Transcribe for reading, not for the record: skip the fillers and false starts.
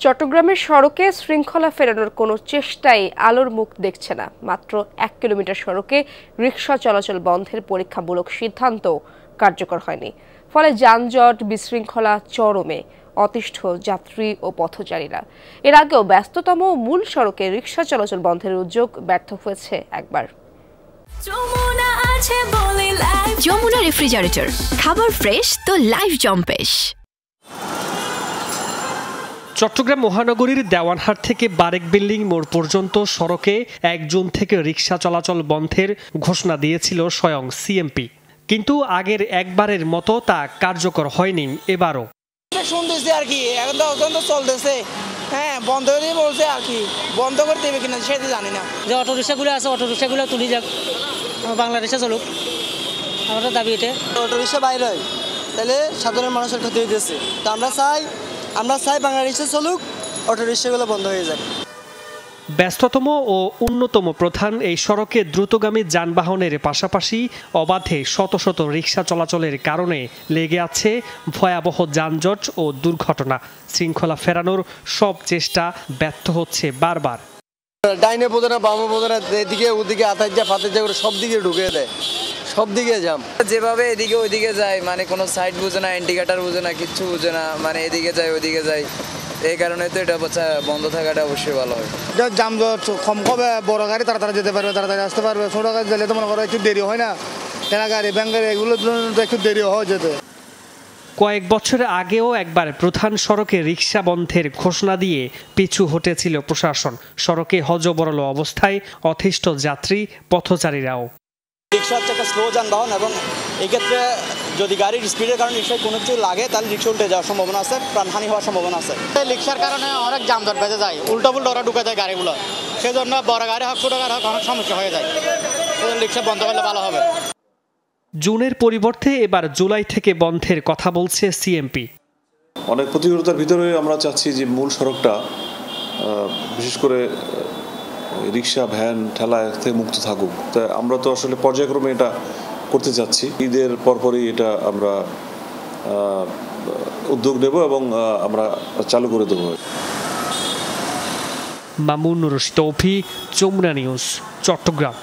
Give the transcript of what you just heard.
চট্টগ্রামের সড়কে শৃঙ্খলা ফেরানোর কোনো চেষ্টাই আলোর মুখ দেখছে না। মাত্র 1 কিলোমিটার সড়কে রিকশা চলাচল বন্ধের পরীক্ষামূলক সিদ্ধান্ত কার্যকর হয়নি। ফলে যানজট, বিশৃঙ্খলা চরমে, অতিষ্ঠ যাত্রী ও পথচারীরা। এর আগেও ব্যস্ততম মূল সড়কে রিকশা চলাচল বন্ধের উদ্যোগ ব্যর্থ হয়েছে একবার। যমুনা রেফ্রিজারেটর, খাবার ফ্রেশ তো লাইফ জম্পেশ। চট্টগ্রাম মহানগরীর দেওয়ানহাট থেকে বারেক বিল্ডিং মোড় পর্যন্ত সড়কে 1 জুন থেকে রিকশা চলাচল বন্ধের ঘোষণা দিয়েছিল স্বয়ং সিএমপি, কিন্তু আগের একবারের মতো তা কার্যকর হয়নি এবারও। শুনতেছি আর কি, এখন তো চলতেছে। হ্যাঁ, বন্ধ করে বলছে আর কি, বন্ধ করে দেবে কিনা সেটা জানি না। যে অটো রিক্সাগুলো আছে, অটো রিক্সাগুলো তুলি যাক, বাংলাদেশে চলুক, আমাদের দাবি এটা। অটো রিক্সা বাইরে হয় তাহলে সাধারণ মানুষের ক্ষতি হইতেছে। তো আমরা চাই বাংলা রিক্সা চলুক, অটো রিক্সাগুলো বন্ধ হয়ে যাক। ব্যস্ততম ও অন্যতম প্রধান এই সড়কে দ্রুতগামী যানবাহনের পাশাপাশি অবাধে শত শত রিকশা চলাচলের কারণে লেগে আছে ভয়াবহ যানজট ও দুর্ঘটনা। শৃঙ্খলা ফেরানোর সব চেষ্টা ব্যর্থ হচ্ছে বারবার। ডাইনে বোঝে না, বামে বোঝে না, এদিকে ওদিকে আতাইজা ফাতাইজা করে সব দিকে ঢুকে দেয়, সব দিকে জাম। যেভাবে এদিকে ওইদিকে যায়, মানে কোনো সাইড বুঝে না, ইন্ডিকেটার বুঝে না, কিচ্ছু বুঝে না, মানে এদিকে যায় ওইদিকে যায়। এই কারণে তো এটা বন্ধ থাকাটা অবশ্যই ভালো হয়। যানজট কম হবে, বড় গাড়ি তাড়াতাড়ি যেতে পারবে, তাড়াতাড়ি আসতে পারবে। ছোট গাড়ি গেলে তো মনে করো একটু দেরি হয় না, টেনা গাড়ি, ব্যাঙ্ক গাড়ি, এগুলো একটু দেরি হয় যেতে। কয়েক বছর আগেও একবার প্রধান সড়কে রিকশা বন্ধের ঘোষণা দিয়ে পিছু হটেছিল প্রশাসন। সড়কে হজবরল অবস্থায় অতিষ্ঠ যাত্রী, পথচারীরাও। রিক্সা হচ্ছে একটা স্লো যানবাহন এবং এক্ষেত্রে যদি গাড়ির স্পিডের কারণে রিক্সায় কোনো কিছু লাগে তাহলে রিক্সা উল্টে যাওয়ার সম্ভাবনা আছে, প্রাণহানি হওয়ার সম্ভাবনা আছে। রিক্সার কারণে অনেক যানজট বেঁধে যায়, উল্টো ওরা ঢুকে যায় গাড়িগুলো, সেজন্য বড় গাড়ি হোক ছোট গাড়ি হোক অনেক সমস্যা হয়ে যায়। রিক্সা বন্ধ করলে ভালো হবে। জুনের পরিবর্তে এবার জুলাই থেকে বন্ধের কথা বলছে সিএমপি। অনেক প্রতিকূলতার ভিতরে আমরা চাচ্ছি যে মূল সড়কটা বিশেষ করে রিক্সা, ভ্যান, ঠেলা থেকে মুক্ত থাকুক। তা আমরা তো আসলে পর্যায়ক্রমে এটা করতে চাচ্ছি। ঈদের পরপরই এটা আমরা উদ্যোগ নেব এবং আমরা চালু করে দেব। মামুনুর রশিদ তৌফিক, যমুনা নিউজ, চট্টগ্রাম।